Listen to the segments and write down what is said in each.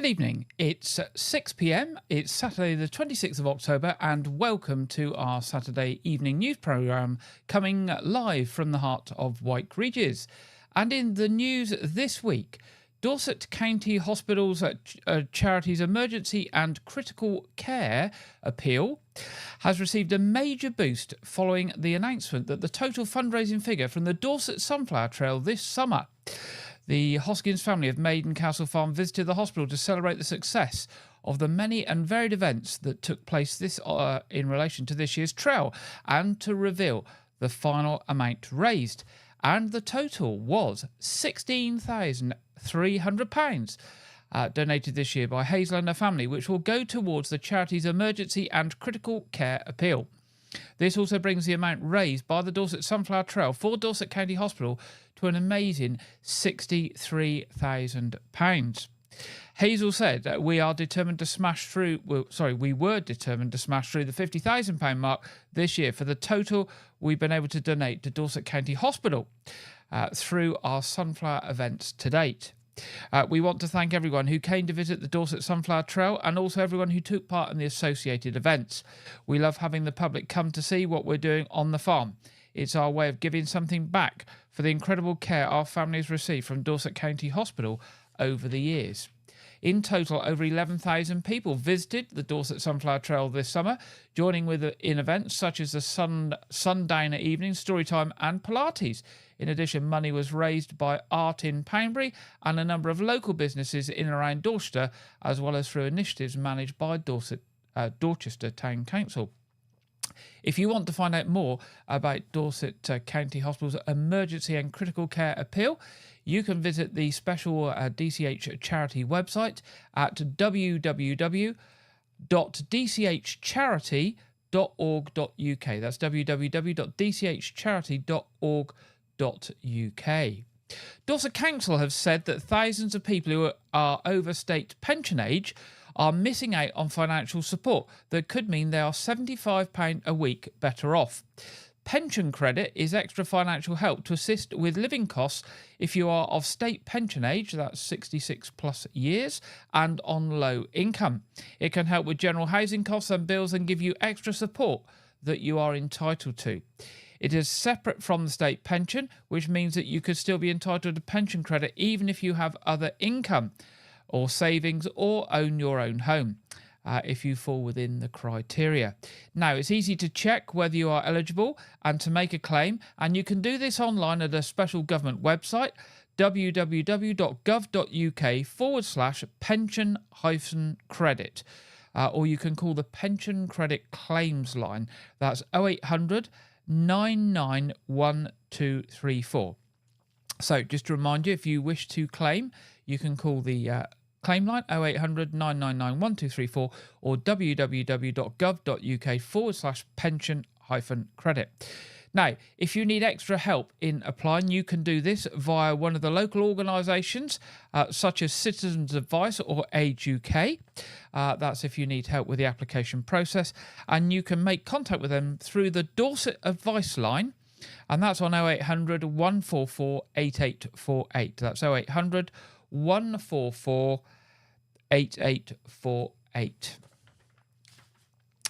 Good evening. It's 6 p.m. It's Saturday, the 26th of October, and welcome to our Saturday evening news programme coming live from the heart of Wyke, Regis. And in the news this week, Dorset County Hospital's charity's emergency and critical care appeal has received a major boost following the announcement that the total fundraising figure from the Dorset Sunflower Trail this summer. The Hoskins family of Maiden Castle Farm visited the hospital to celebrate the success of the many and varied events that took place in relation to this year's trail and to reveal the final amount raised. And the total was £16,300 donated this year by Hazel and her family, which will go towards the charity's emergency and critical care appeal. This also brings the amount raised by the Dorset Sunflower Trail for Dorset County Hospital to an amazing £63,000. Hazel said, we were determined to smash through the £50,000 mark this year for the total we've been able to donate to Dorset County Hospital through our sunflower events to date. We want to thank everyone who came to visit the Dorset Sunflower Trail and also everyone who took part in the associated events. We love having the public come to see what we're doing on the farm. It's our way of giving something back for the incredible care our families received from Dorset County Hospital over the years. In total, over 11,000 people visited the Dorset Sunflower Trail this summer, joining in events such as the Sundowner Evening, Storytime and Pilates. In addition, money was raised by Art in Poundbury and a number of local businesses in and around Dorchester, as well as through initiatives managed by Dorchester Town Council. If you want to find out more about Dorset County Hospital's emergency and critical care appeal, you can visit the special DCH charity website at www.dchcharity.org.uk. That's www.dchcharity.org.uk. Dorset Council have said that thousands of people who are over state pension age are missing out on financial support that could mean they are £75 a week better off. Pension credit is extra financial help to assist with living costs if you are of state pension age, that's 66 plus years, and on low income. It can help with general housing costs and bills and give you extra support that you are entitled to. It is separate from the state pension, which means that you could still be entitled to pension credit even if you have other income or savings or own your own home, if you fall within the criteria. Now, it's easy to check whether you are eligible and to make a claim, and you can do this online at a special government website, www.gov.uk/pension-credit, or you can call the Pension Credit Claims line. That's 0800 991234. So just to remind you, if you wish to claim, you can call the claim line 0800 999 1234 or www.gov.uk/pension-credit. Now, if you need extra help in applying, you can do this via one of the local organisations such as Citizens Advice or Age UK. That's if you need help with the application process, and you can make contact with them through the Dorset Advice line, and that's on 0800 144 8848. That's 0800 144 8848.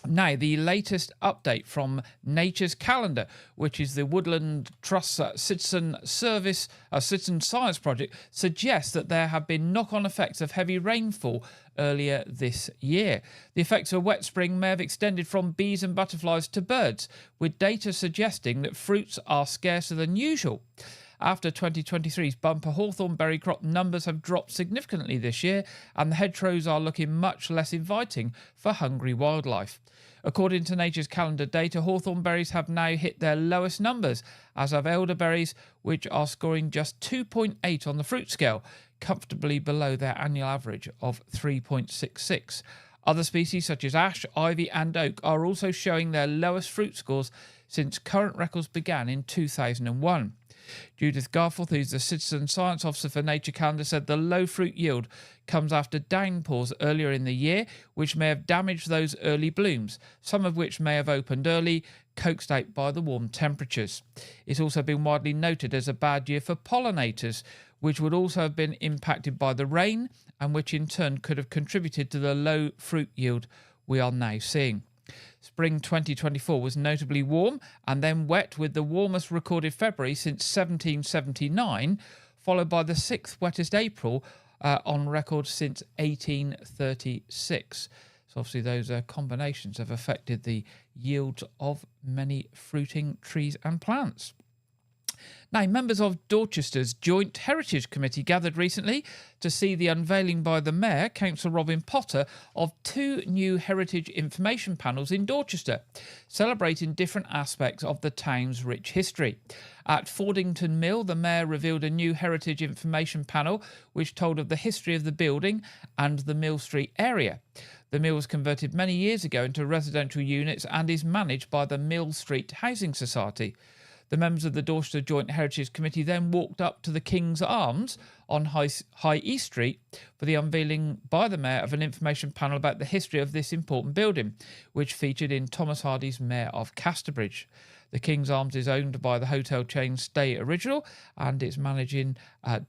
Now, the latest update from Nature's Calendar, which is the Woodland Trust's citizen science project, suggests that there have been knock-on effects of heavy rainfall earlier this year. The effects of a wet spring may have extended from bees and butterflies to birds, with data suggesting that fruits are scarcer than usual. After 2023's bumper, hawthorn berry crop numbers have dropped significantly this year, and the hedgerows are looking much less inviting for hungry wildlife. According to Nature's Calendar data, hawthorn berries have now hit their lowest numbers, as have elderberries, which are scoring just 2.8 on the fruit scale, comfortably below their annual average of 3.66. Other species such as ash, ivy and oak are also showing their lowest fruit scores since current records began in 2001. Judith Garforth, who's the Citizen Science Officer for Nature Calendar, said the low fruit yield comes after downpours earlier in the year, which may have damaged those early blooms, some of which may have opened early, coaxed out by the warm temperatures. It's also been widely noted as a bad year for pollinators, which would also have been impacted by the rain and which in turn could have contributed to the low fruit yield we are now seeing. Spring 2024 was notably warm and then wet, with the warmest recorded February since 1779, followed by the 6th wettest April on record since 1836. So obviously those combinations have affected the yields of many fruiting trees and plants. Now, members of Dorchester's Joint Heritage Committee gathered recently to see the unveiling by the Mayor, Councillor Robin Potter, of 2 new heritage information panels in Dorchester, celebrating different aspects of the town's rich history. At Fordington Mill, the Mayor revealed a new heritage information panel which told of the history of the building and the Mill Street area. The mill was converted many years ago into residential units and is managed by the Mill Street Housing Society. The members of the Dorchester Joint Heritage Committee then walked up to the King's Arms on High East Street for the unveiling by the Mayor of an information panel about the history of this important building, which featured in Thomas Hardy's Mayor of Casterbridge. The King's Arms is owned by the hotel chain Stay Original, and its managing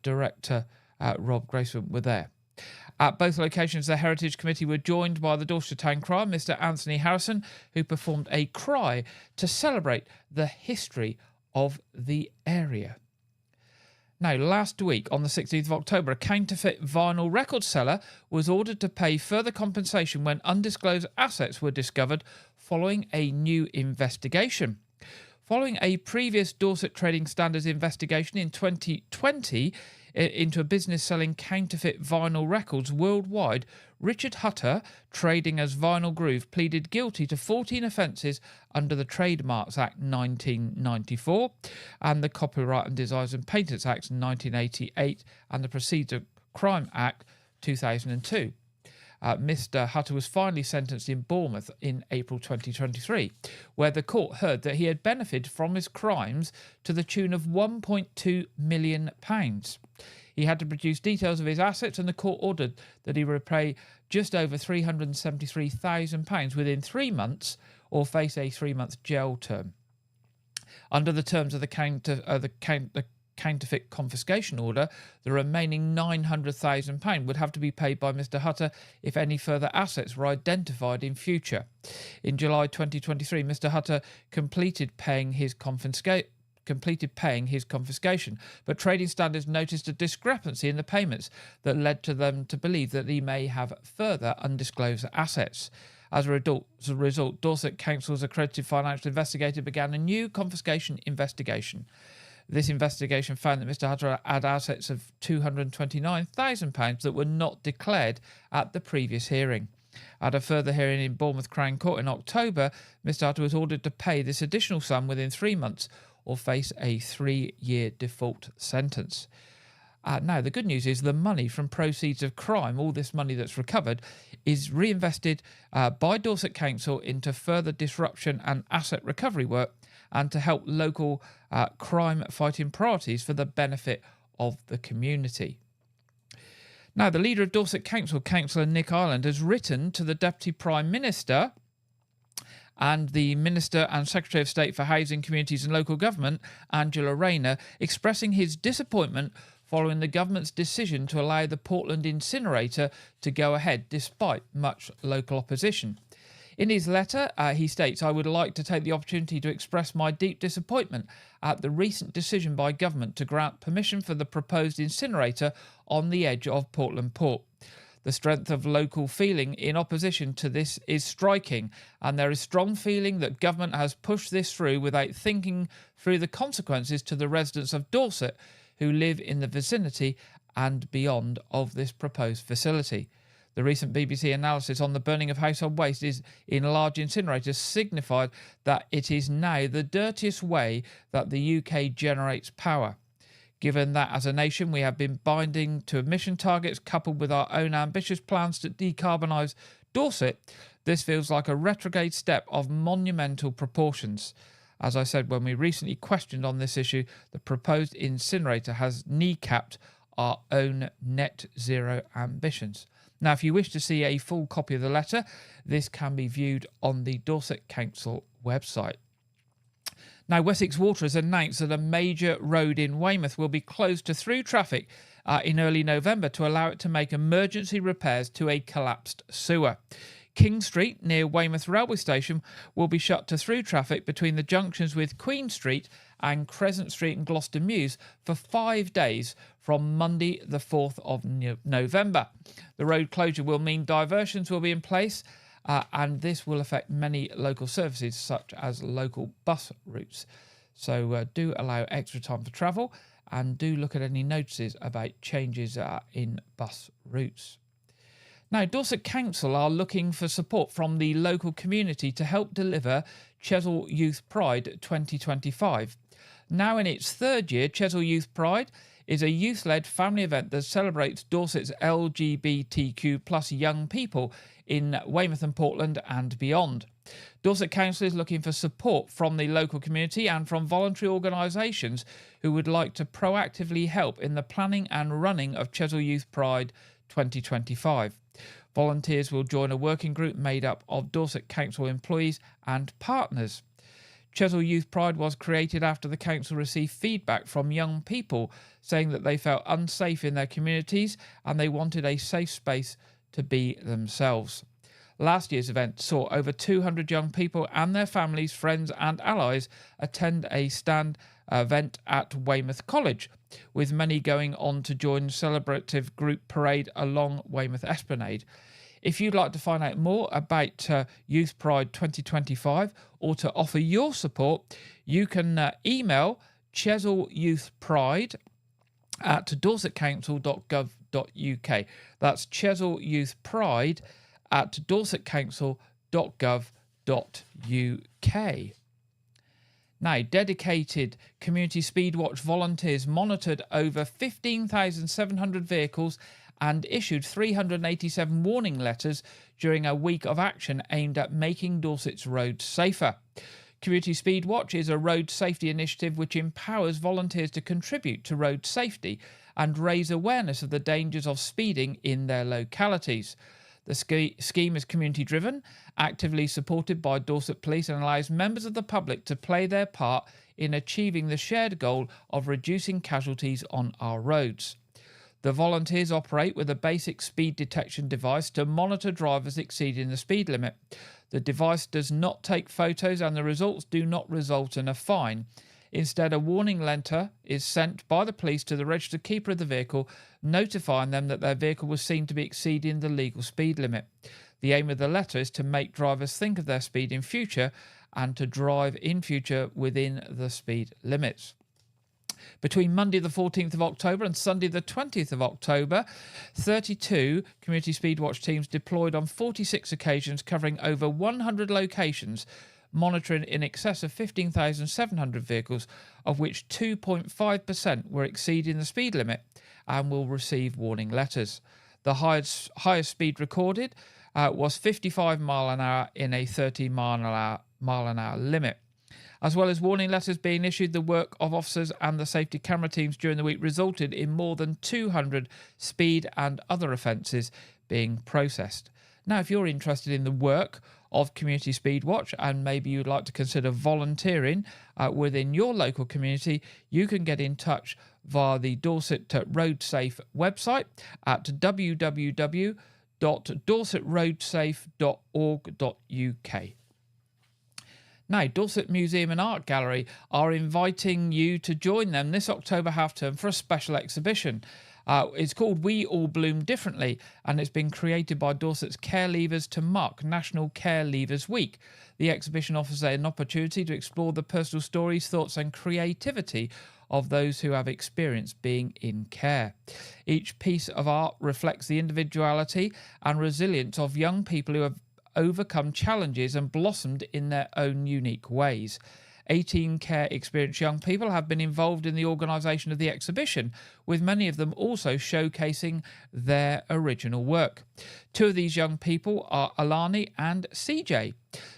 director, Rob Graceman, were there. At both locations, the Heritage Committee were joined by the Dorchester Town Crier, Mr. Anthony Harrison, who performed a cry to celebrate the history of the area. Now, last week, on the 16th of October, a counterfeit vinyl record seller was ordered to pay further compensation when undisclosed assets were discovered following a new investigation. Following a previous Dorset Trading Standards investigation in 2020 into a business selling counterfeit vinyl records worldwide, Richard Hutter, trading as Vinyl Groove, pleaded guilty to 14 offences under the Trademarks Act 1994 and the Copyright and Designs and Patents Act 1988 and the Proceeds of Crime Act 2002. Mr. Hutter was finally sentenced in Bournemouth in April 2023, where the court heard that he had benefited from his crimes to the tune of £1.2 million. He had to produce details of his assets, and the court ordered that he repay just over £373,000 within 3 months or face a 3-month jail term. Under the terms of the counterfeit confiscation order, the remaining £900,000 would have to be paid by Mr. Hutter if any further assets were identified in future. In July 2023, Mr. Hutter completed paying his confiscation, but Trading Standards noticed a discrepancy in the payments that led to them to believe that he may have further undisclosed assets. As a result, Dorset Council's accredited financial investigator began a new confiscation investigation. This investigation found that Mr. Hutter had assets of £229,000 that were not declared at the previous hearing. At a further hearing in Bournemouth Crown Court in October, Mr. Hutter was ordered to pay this additional sum within 3 months or face a 3-year default sentence. Now, the good news is the money from proceeds of crime, all this money that's recovered, is reinvested by Dorset Council into further disruption and asset recovery work and to help local crime-fighting priorities for the benefit of the community. Now, the leader of Dorset Council, Councillor Nick Ireland, has written to the Deputy Prime Minister and the Minister and Secretary of State for Housing, Communities and Local Government, Angela Rayner, expressing his disappointment following the government's decision to allow the Portland incinerator to go ahead despite much local opposition. In his letter, he states, "I would like to take the opportunity to express my deep disappointment at the recent decision by government to grant permission for the proposed incinerator on the edge of Portland Port. The strength of local feeling in opposition to this is striking, and there is strong feeling that government has pushed this through without thinking through the consequences to the residents of Dorset who live in the vicinity and beyond of this proposed facility. The recent BBC analysis on the burning of household waste in large incinerators signified that it is now the dirtiest way that the UK generates power. Given that as a nation we have been binding to emission targets coupled with our own ambitious plans to decarbonise Dorset, this feels like a retrograde step of monumental proportions. As I said when we recently questioned on this issue, the proposed incinerator has kneecapped our own net zero ambitions." Now, if you wish to see a full copy of the letter, this can be viewed on the Dorset Council website. Now, Wessex Water has announced that a major road in Weymouth will be closed to through traffic in early November to allow it to make emergency repairs to a collapsed sewer. King Street, near Weymouth Railway Station, will be shut to through traffic between the junctions with Queen Street and Crescent Street and Gloucester Mews for 5 days from Monday the 4th of November. The road closure will mean diversions will be in place, and this will affect many local services such as local bus routes. So do allow extra time for travel and do look at any notices about changes in bus routes. Now, Dorset Council are looking for support from the local community to help deliver Chesil Youth Pride 2025. Now in its third year, Chesil Youth Pride is a youth-led family event that celebrates Dorset's LGBTQ plus young people in Weymouth and Portland and beyond. Dorset Council is looking for support from the local community and from voluntary organisations who would like to proactively help in the planning and running of Chesil Youth Pride 2025. Volunteers will join a working group made up of Dorset Council employees and partners. Chesil Youth Pride was created after the council received feedback from young people saying that they felt unsafe in their communities and they wanted a safe space to be themselves. Last year's event saw over 200 young people and their families, friends and allies attend a stand event at Weymouth College, with many going on to join celebrative group parade along Weymouth Esplanade. If you'd like to find out more about Youth Pride 2025 or to offer your support, you can email Chesil Youth Pride at dorsetcouncil.gov.uk. That's Chesil Youth Pride at dorsetcouncil.gov.uk. Now, dedicated Community Speedwatch volunteers monitored over 15,700 vehicles and issued 387 warning letters during a week of action aimed at making Dorset's roads safer. Community Speedwatch is a road safety initiative which empowers volunteers to contribute to road safety and raise awareness of the dangers of speeding in their localities. The scheme is community-driven, actively supported by Dorset Police, and allows members of the public to play their part in achieving the shared goal of reducing casualties on our roads. The volunteers operate with a basic speed detection device to monitor drivers exceeding the speed limit. The device does not take photos and the results do not result in a fine. Instead, a warning letter is sent by the police to the registered keeper of the vehicle, notifying them that their vehicle was seen to be exceeding the legal speed limit. The aim of the letter is to make drivers think of their speed in future and to drive in future within the speed limits. Between Monday the 14th of October and Sunday the 20th of October, 32 Community Speedwatch teams deployed on 46 occasions covering over 100 locations, monitoring in excess of 15,700 vehicles, of which 2.5% were exceeding the speed limit and will receive warning letters. The highest speed recorded was 55 mile an hour in a 30 mile an hour limit. As well as warning letters being issued, the work of officers and the safety camera teams during the week resulted in more than 200 speed and other offences being processed. Now, if you're interested in the work of Community Speedwatch and maybe you'd like to consider volunteering within your local community, you can get in touch via the Dorset Road Safe website at www.dorsetroadsafe.org.uk. Now, Dorset Museum and Art Gallery are inviting you to join them this October half-term for a special exhibition. It's called We All Bloom Differently, and it's been created by Dorset's Care Leavers to mark National Care Leavers Week. The exhibition offers an opportunity to explore the personal stories, thoughts and creativity of those who have experienced being in care. Each piece of art reflects the individuality and resilience of young people who have overcome challenges and blossomed in their own unique ways. 18 care experienced young people have been involved in the organisation of the exhibition, with many of them also showcasing their original work. Two of these young people are Alani and CJ.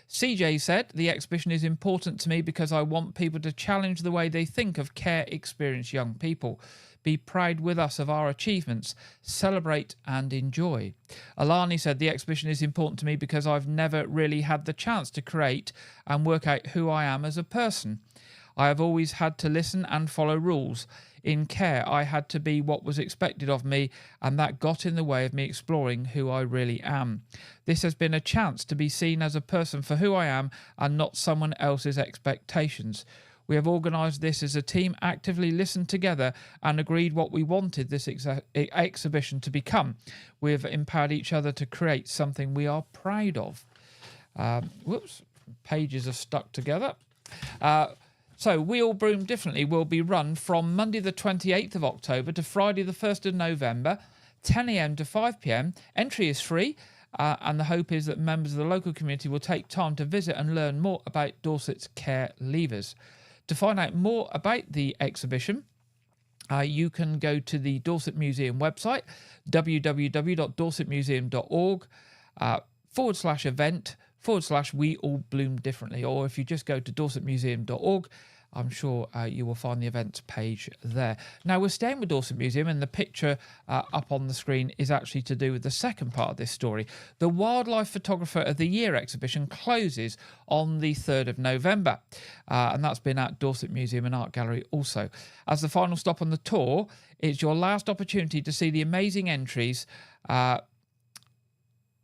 CJ said, "The exhibition is important to me because I want people to challenge the way they think of care experienced young people. Be proud with us of our achievements, celebrate and enjoy." Alani said, "The exhibition is important to me because I've never really had the chance to create and work out who I am as a person. I have always had to listen and follow rules. In care, I had to be what was expected of me, and that got in the way of me exploring who I really am. This has been a chance to be seen as a person for who I am and not someone else's expectations. We have organised this as a team, actively listened together and agreed what we wanted this exhibition to become. We have empowered each other to create something we are proud of. Pages are stuck together. So We All Broom Differently will be run from Monday the 28th of October to Friday the 1st of November, 10 a.m. to 5 p.m. Entry is free, and the hope is that members of the local community will take time to visit and learn more about Dorset's care levers. To find out more about the exhibition, you can go to the Dorset Museum website, www.dorsetmuseum.org /event/We All Bloom Differently. Or if you just go to dorsetmuseum.org, I'm sure you will find the events page there. Now, we're staying with Dorset Museum, and the picture up on the screen is actually to do with the second part of this story. The Wildlife Photographer of the Year exhibition closes on the 3rd of November, and that's been at Dorset Museum and Art Gallery also. As the final stop on the tour, it's your last opportunity to see the amazing entries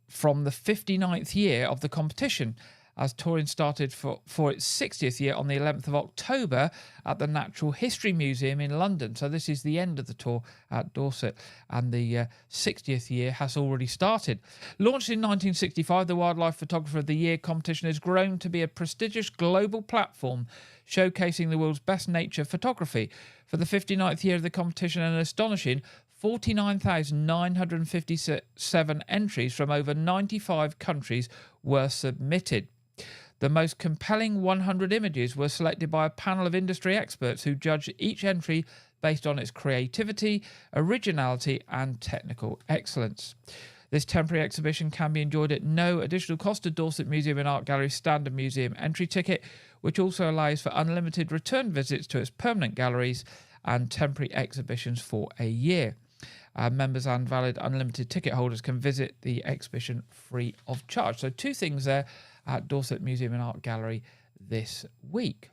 from the 59th year of the competition, as touring started for its 60th year on the 11th of October at the Natural History Museum in London. So this is the end of the tour at Dorset, and the 60th year has already started. Launched in 1965, the Wildlife Photographer of the Year competition has grown to be a prestigious global platform showcasing the world's best nature photography. For the 59th year of the competition, an astonishing 49,957 entries from over 95 countries were submitted. The most compelling 100 images were selected by a panel of industry experts who judged each entry based on its creativity, originality, and technical excellence. This temporary exhibition can be enjoyed at no additional cost to Dorset Museum and Art Gallery's standard museum entry ticket, which also allows for unlimited return visits to its permanent galleries and temporary exhibitions for a year. Members and valid unlimited ticket holders can visit the exhibition free of charge. So 2 things there at Dorset Museum and Art Gallery this week.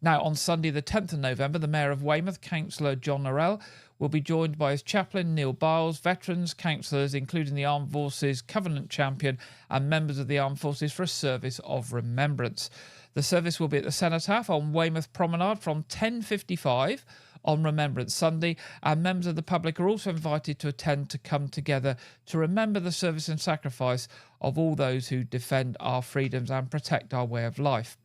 Now, on Sunday the 10th of November, the Mayor of Weymouth, Councillor John Norrell, will be joined by his chaplain Neil Biles, veterans, councillors, including the Armed Forces Covenant Champion and members of the Armed Forces, for a service of remembrance. The service will be at the Cenotaph on Weymouth Promenade from 10:55 on Remembrance Sunday, and members of the public are also invited to attend to come together to remember the service and sacrifice of all those who defend our freedoms and protect our way of life.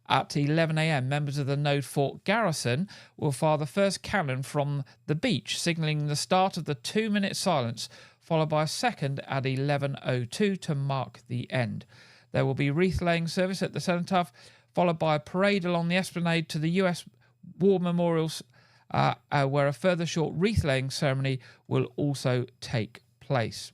At 11 a.m, members of the Node Fort Garrison will fire the first cannon from the beach, signalling the start of the 2-minute silence, followed by a second at 11:02 to mark the end. There will be wreath-laying service at the Cenotaph, followed by a parade along the esplanade to the US War Memorials, where a further short wreath-laying ceremony will also take place.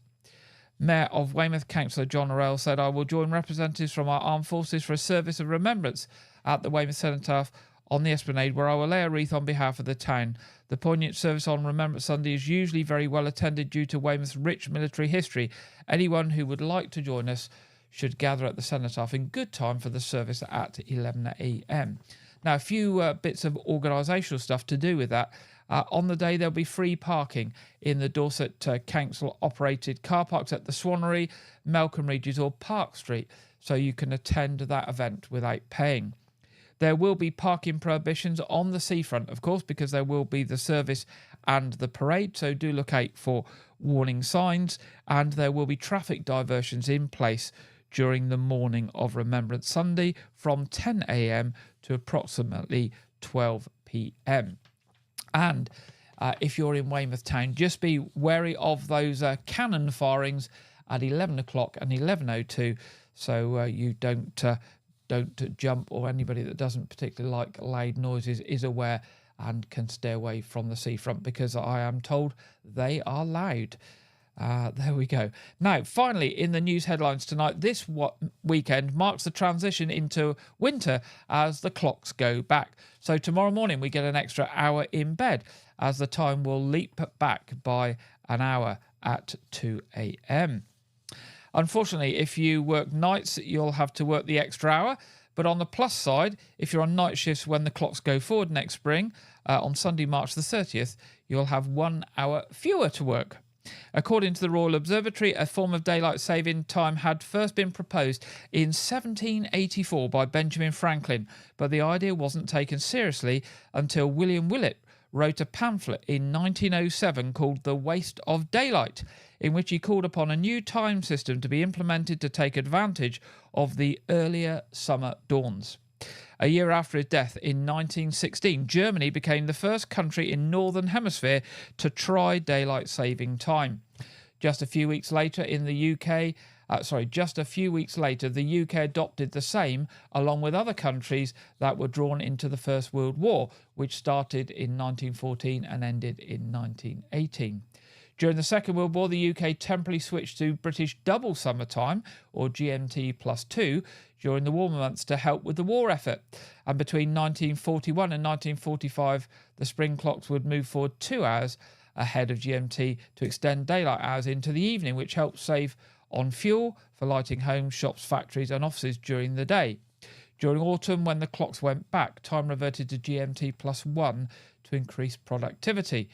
Mayor of Weymouth, Councillor John Norrell, said, "I will join representatives from our armed forces for a service of remembrance at the Weymouth Cenotaph on the esplanade, where I will lay a wreath on behalf of the town. The poignant service on Remembrance Sunday is usually very well attended due to Weymouth's rich military history. Anyone who would like to join us should gather at the Cenotaph in good time for the service at 11 a.m. Now, a few bits of organisational stuff to do with that. On the day, there'll be free parking in the Dorset Council-operated car parks at the Swannery, Melcombe Regis or Park Street, so you can attend that event without paying. There will be parking prohibitions on the seafront, of course, because there will be the service and the parade, so do look out for warning signs, and there will be traffic diversions in place during the morning of Remembrance Sunday from 10 a.m. to approximately 12 p.m. And if you're in Weymouth Town, just be wary of those cannon firings at 11 o'clock and 11:02, so you don't jump, or anybody that doesn't particularly like loud noises is aware and can stay away from the seafront, because I am told they are loud. There we go. Now, finally, in the news headlines tonight, this weekend marks the transition into winter as the clocks go back. So tomorrow morning we get an extra hour in bed, as the time will leap back by an hour at 2 a.m. Unfortunately, if you work nights, you'll have to work the extra hour, But on the plus side, if you're on night shifts when the clocks go forward next spring, on Sunday, March the 30th, you'll have 1 hour fewer to work. According to the Royal Observatory, a form of daylight saving time had first been proposed in 1784 by Benjamin Franklin, but the idea wasn't taken seriously until William Willett wrote a pamphlet in 1907 called The Waste of Daylight, in which he called upon a new time system to be implemented to take advantage of the earlier summer dawns. A year after his death in 1916, Germany became the first country in Northern Hemisphere to try daylight saving time. Just a few weeks later, the UK adopted the same, along with other countries that were drawn into the First World War, which started in 1914 and ended in 1918. During the Second World War, the UK temporarily switched to British double summer time, or GMT plus 2, during the warmer months to help with the war effort. And between 1941 and 1945, the spring clocks would move forward 2 hours ahead of GMT to extend daylight hours into the evening, which helped save on fuel for lighting homes, shops, factories and offices during the day. During autumn, when the clocks went back, time reverted to GMT plus 1 to increase productivity.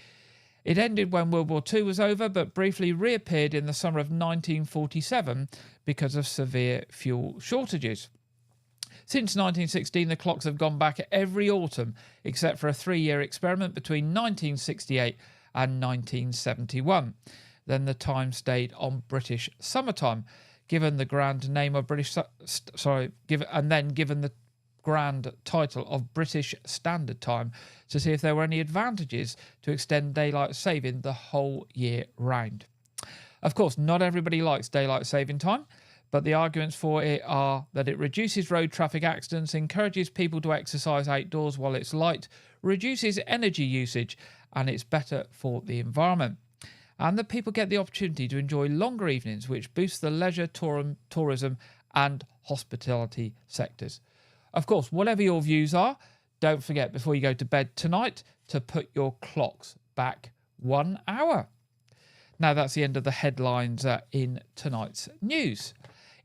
It ended when World War II was over, but briefly reappeared in the summer of 1947 because of severe fuel shortages. Since 1916, the clocks have gone back every autumn, except for a 3-year experiment between 1968 and 1971. Then the time stayed on British summertime, given the grand name of given the grand title of British Standard Time, to see if there were any advantages to extend daylight saving the whole year round. Of course, not everybody likes daylight saving time, but the arguments for it are that it reduces road traffic accidents, encourages people to exercise outdoors while it's light, reduces energy usage, and it's better for the environment. And that people get the opportunity to enjoy longer evenings, which boosts the leisure, tourism and hospitality sectors. Of course, whatever your views are, don't forget before you go to bed tonight to put your clocks back 1 hour. Now that's the end of the headlines in tonight's news.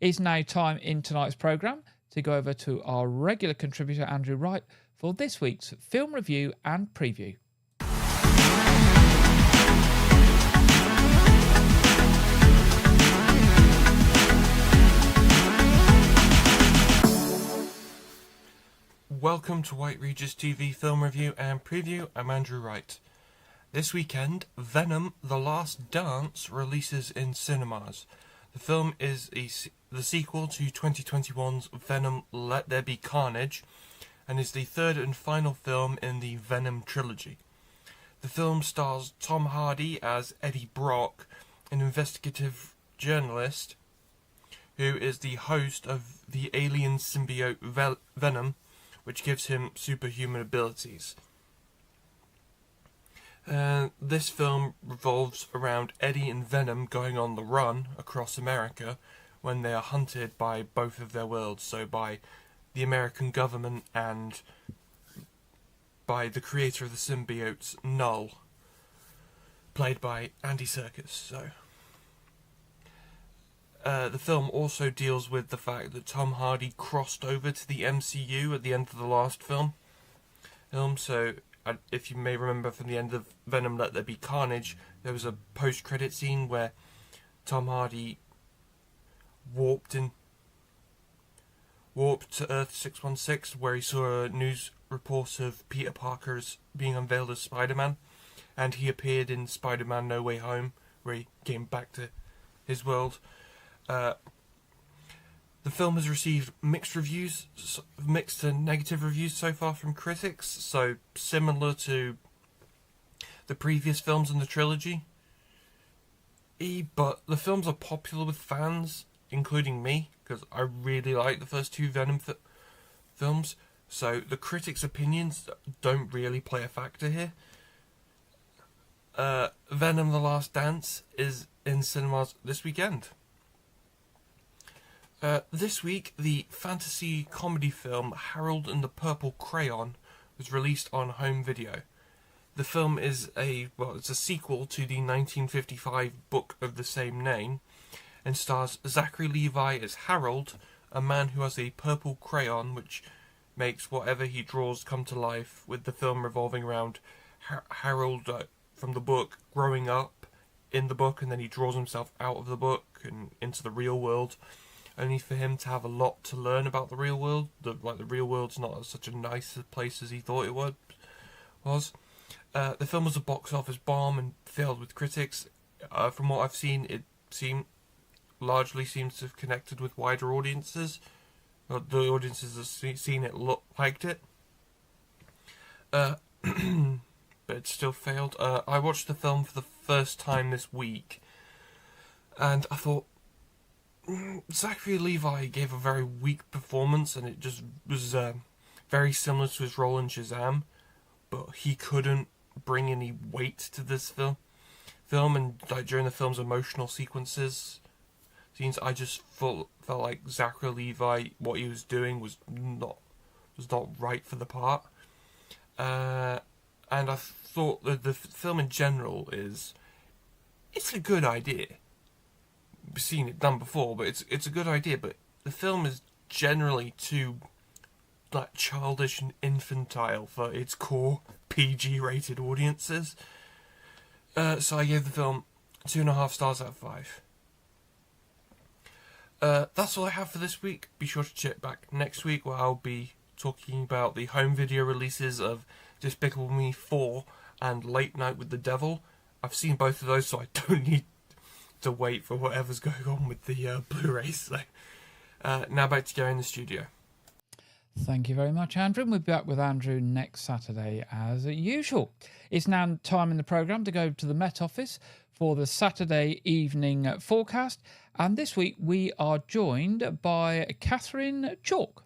It's now time in tonight's programme to go over to our regular contributor Andrew Wright for this week's film review and preview. Welcome to White Regis TV film review and preview. I'm Andrew Wright. This weekend, Venom: The Last Dance releases in cinemas. The film is the sequel to 2021's Venom: Let There Be Carnage, and is the third and final film in the Venom trilogy. The film stars Tom Hardy as Eddie Brock, an investigative journalist who is the host of the alien symbiote Venom, which gives him superhuman abilities. This film revolves around Eddie and Venom going on the run across America when they are hunted by both of their worlds, so by the American government and by the creator of the symbiotes, Null, played by Andy Serkis. The film also deals with the fact that Tom Hardy crossed over to the MCU at the end of the last film. So, if you may remember from the end of Venom: Let There Be Carnage, there was a post-credit scene where Tom Hardy warped to Earth 616, where he saw a news report of Peter Parker's being unveiled as Spider-Man, and he appeared in Spider-Man: No Way Home, where he came back to his world. The film has received mixed to negative reviews so far from critics, so similar to the previous films in the trilogy. But the films are popular with fans, including me, because I really like the first two Venom films, so the critics' opinions don't really play a factor here. Venom: The Last Dance is in cinemas this weekend. This week, the fantasy comedy film Harold and the Purple Crayon was released on home video. The film is it's a sequel to the 1955 book of the same name, and stars Zachary Levi as Harold, a man who has a purple crayon which makes whatever he draws come to life, with the film revolving around Harold from the book growing up in the book, and then he draws himself out of the book and into the real world, only for him to have a lot to learn about the real world. The real world's not such a nice place as he thought it was. The film was a box office bomb and failed with critics. From what I've seen, it largely seems to have connected with wider audiences. The audiences that seen it liked it. But it still failed. I watched the film for the first time this week, and I thought Zachary Levi gave a very weak performance, and it just was very similar to his role in Shazam, but he couldn't bring any weight to this film, and during the film's emotional scenes, I just felt like Zachary Levi, what he was doing was not right for the part, and I thought that the film in general it's a good idea. We've seen it done before, but it's a good idea. But the film is generally too childish and infantile for its core PG-rated audiences. So I gave the film 2.5 stars out of 5. That's all I have for this week. Be sure to check back next week, where I'll be talking about the home video releases of Despicable Me 4 and Late Night with the Devil. I've seen both of those, so I don't need to wait for whatever's going on with the Blu-rays. So, now back to Gary in the studio. Thank you very much, Andrew. We'll be back with Andrew next Saturday as usual. It's now time in the programme to go to the Met Office for the Saturday evening forecast. And this week we are joined by Catherine Chalk.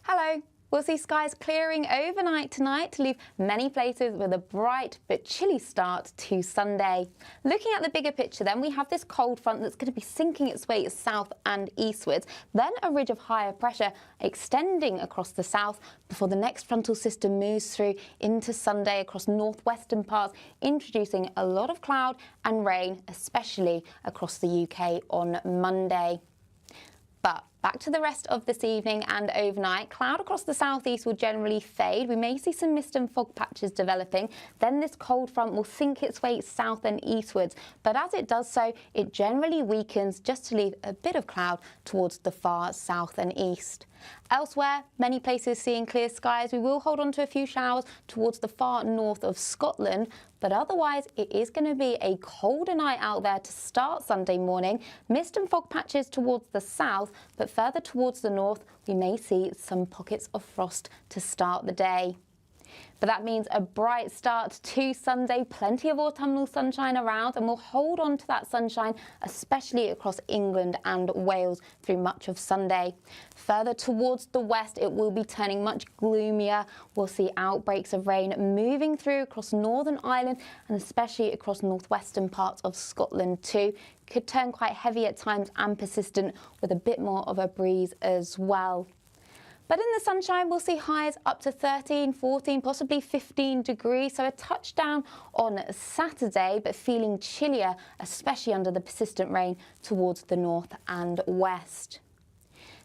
Hello. We'll see skies clearing overnight tonight to leave many places with a bright but chilly start to Sunday. Looking at the bigger picture then, we have this cold front that's going to be sinking its way south and eastwards, then a ridge of higher pressure extending across the south before the next frontal system moves through into Sunday across northwestern parts, introducing a lot of cloud and rain, especially across the UK on Monday. But back to the rest of this evening and overnight. Cloud across the southeast will generally fade. We may see some mist and fog patches developing. Then this cold front will sink its way south and eastwards. But as it does so, it generally weakens just to leave a bit of cloud towards the far south and east. Elsewhere, many places seeing clear skies. We will hold on to a few showers towards the far north of Scotland, but otherwise it is going to be a colder night out there to start Sunday morning. Mist and fog patches towards the south, but further towards the north we may see some pockets of frost to start the day. But that means a bright start to Sunday, plenty of autumnal sunshine around, and we'll hold on to that sunshine, especially across England and Wales through much of Sunday. Further towards the west, it will be turning much gloomier. We'll see outbreaks of rain moving through across Northern Ireland and especially across northwestern parts of Scotland too. Could turn quite heavy at times and persistent with a bit more of a breeze as well. But in the sunshine, we'll see highs up to 13, 14, possibly 15 degrees. So a touchdown on Saturday, but feeling chillier, especially under the persistent rain towards the north and west.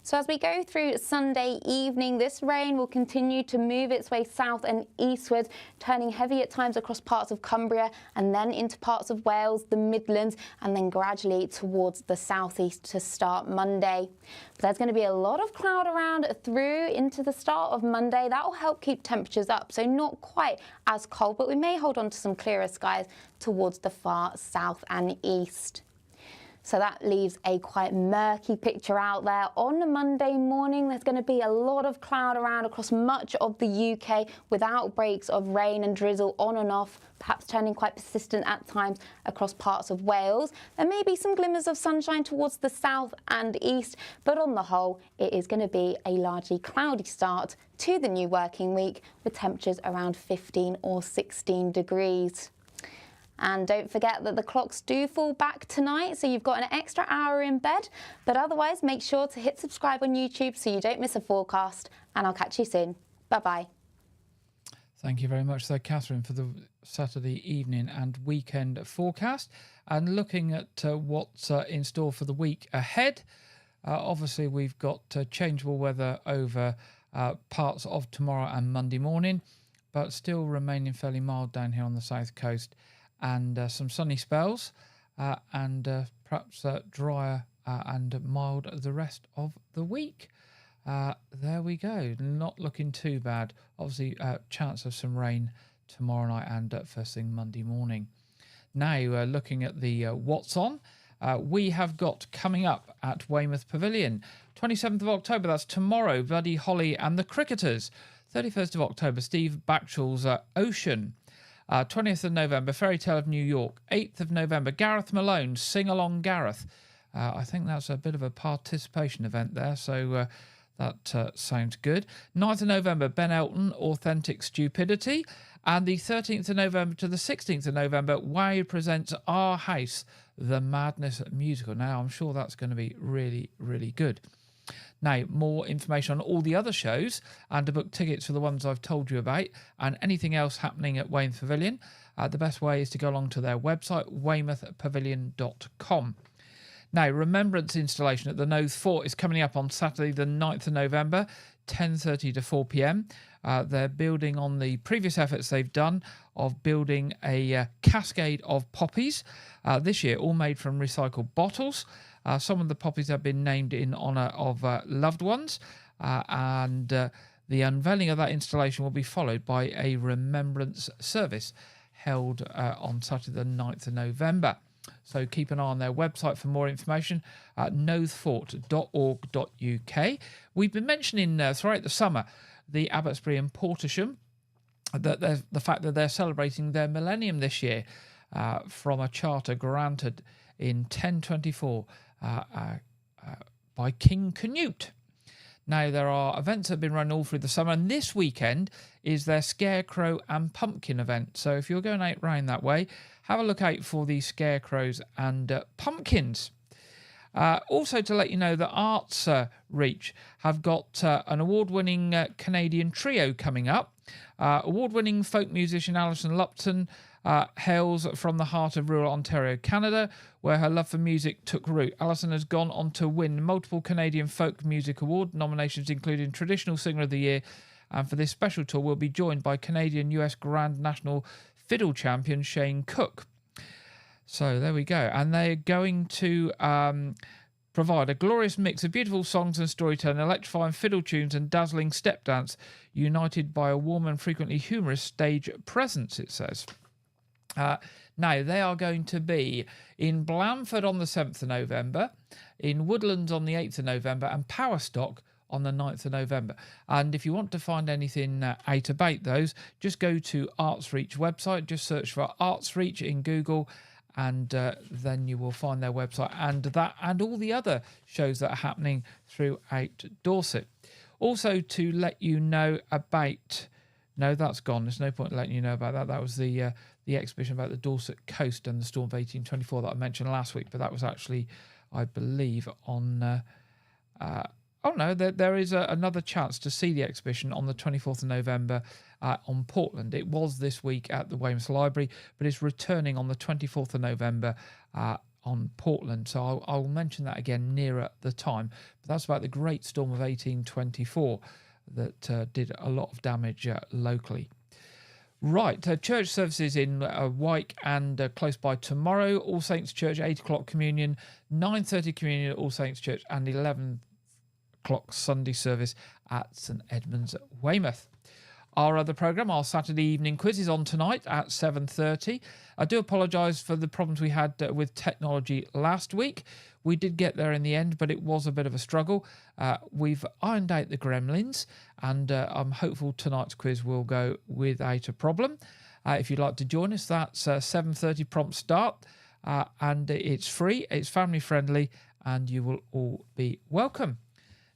So as we go through Sunday evening, this rain will continue to move its way south and eastwards, turning heavy at times across parts of Cumbria and then into parts of Wales, the Midlands, and then gradually towards the southeast to start Monday. But there's going to be a lot of cloud around through into the start of Monday. That will help keep temperatures up, so not quite as cold, but we may hold on to some clearer skies towards the far south and east. So that leaves a quite murky picture out there. On Monday morning, there's going to be a lot of cloud around across much of the UK with outbreaks of rain and drizzle on and off, perhaps turning quite persistent at times across parts of Wales. There may be some glimmers of sunshine towards the south and east, but on the whole, it is going to be a largely cloudy start to the new working week with temperatures around 15 or 16 degrees. And don't forget that the clocks do fall back tonight, so you've got an extra hour in bed. But otherwise, make sure to hit subscribe on YouTube so you don't miss a forecast. And I'll catch you soon. Bye-bye. Thank you very much, Catherine, for the Saturday evening and weekend forecast. And looking at what's in store for the week ahead, Obviously, we've got changeable weather over parts of tomorrow and Monday morning, but still remaining fairly mild down here on the south coast, and some sunny spells, and perhaps drier and mild the rest of the week. There we go. Not looking too bad. Obviously, chance of some rain tomorrow night and first thing Monday morning. Now, looking at the what's on, we have got coming up at Weymouth Pavilion, 27th of October, that's tomorrow, Buddy Holly and the Cricketers. 31st of October, Steve Backshall's Ocean. 20th of November, Fairy Tale of New York. 8th of November, Gareth Malone, Sing Along Gareth. I think that's a bit of a participation event there, so that sounds good. 9th of November, Ben Elton, Authentic Stupidity. And the 13th of November to the 16th of November, Wyke presents Our House, the Madness Musical. Now, I'm sure that's going to be really, really good. Now, more information on all the other shows and to book tickets for the ones I've told you about and anything else happening at Weymouth Pavilion, the best way is to go along to their website, weymouthpavilion.com. Now, Remembrance installation at the Nose Fort is coming up on Saturday, the 9th of November, 10:30 to 4 p.m. They're building on the previous efforts they've done of building a cascade of poppies. This year, all made from recycled bottles. Some of the poppies have been named in honour of loved ones, and the unveiling of that installation will be followed by a remembrance service held on Saturday the 9th of November. So keep an eye on their website for more information at nothefort.org.uk. We've been mentioning throughout the summer the Abbotsbury and Portersham, the fact that they're celebrating their millennium this year from a charter granted in 1024 by King Canute. Now, there are events that have been run all through the summer, and this weekend is their Scarecrow and Pumpkin event. So if you're going out round that way, have a look out for the scarecrows and pumpkins. Also, to let you know that Arts Reach have got an award-winning Canadian trio coming up. Award-winning folk musician Alison Lupton hails from the heart of rural Ontario, Canada, where her love for music took root. Alison has gone on to win multiple Canadian Folk Music Award nominations, including Traditional Singer of the Year, and for this special tour will be joined by Canadian US Grand National Fiddle champion Shane Cook. So there we go. And they're going to provide a glorious mix of beautiful songs and storytelling, electrifying fiddle tunes and dazzling step dance, united by a warm and frequently humorous stage presence, it says. Now, they are going to be in Blandford on the 7th of November, in Woodlands on the 8th of November, and Powerstock on the 9th of November. And if you want to find anything out about those, just go to Arts Reach website, just search for Arts Reach in Google, and then you will find their website and that and all the other shows that are happening throughout Dorset. Also, to let you know about... No, that's gone. There's no point in letting you know about that. That was the exhibition about the Dorset coast and the storm of 1824 that I mentioned last week, but that was actually, I believe, on... there is another chance to see the exhibition on the 24th of November on Portland. It was this week at the Weymouth Library, but it's returning on the 24th of November on Portland. So I'll mention that again nearer the time. But that's about the Great Storm of 1824 that did a lot of damage locally. Right, church services in Wyke and close by tomorrow. All Saints Church, 8 o'clock communion, 9:30 communion at All Saints Church, and 11 o'clock Sunday service at St Edmunds, Weymouth. Our other programme, our Saturday evening quiz, is on tonight at 7:30. I do apologise for the problems we had with technology last week. We did get there in the end, but it was a bit of a struggle. We've ironed out the gremlins, and I'm hopeful tonight's quiz will go without a problem. If you'd like to join us, that's 7:30 prompt start, and it's free, it's family friendly, and you will all be welcome.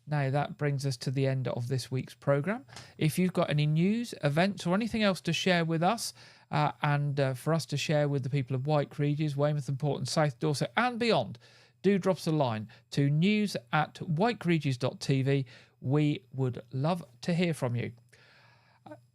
Now, that brings us to the end of this week's programme. If you've got any news, events, or anything else to share with us, and for us to share with the people of Wyke, Regis, Weymouth and Port and South Dorset and beyond, do drop us a line to news@wykeregis.tv. We would love to hear from you.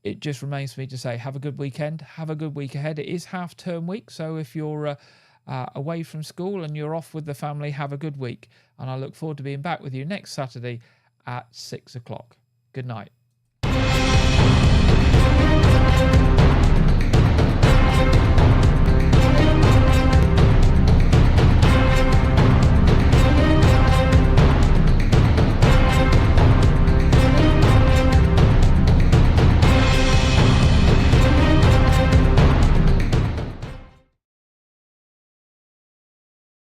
It just remains for me to say have a good weekend, have a good week ahead. It is half-term week, so if you're away from school and you're off with the family, have a good week. And I look forward to being back with you next Saturday at 6 o'clock. Good night.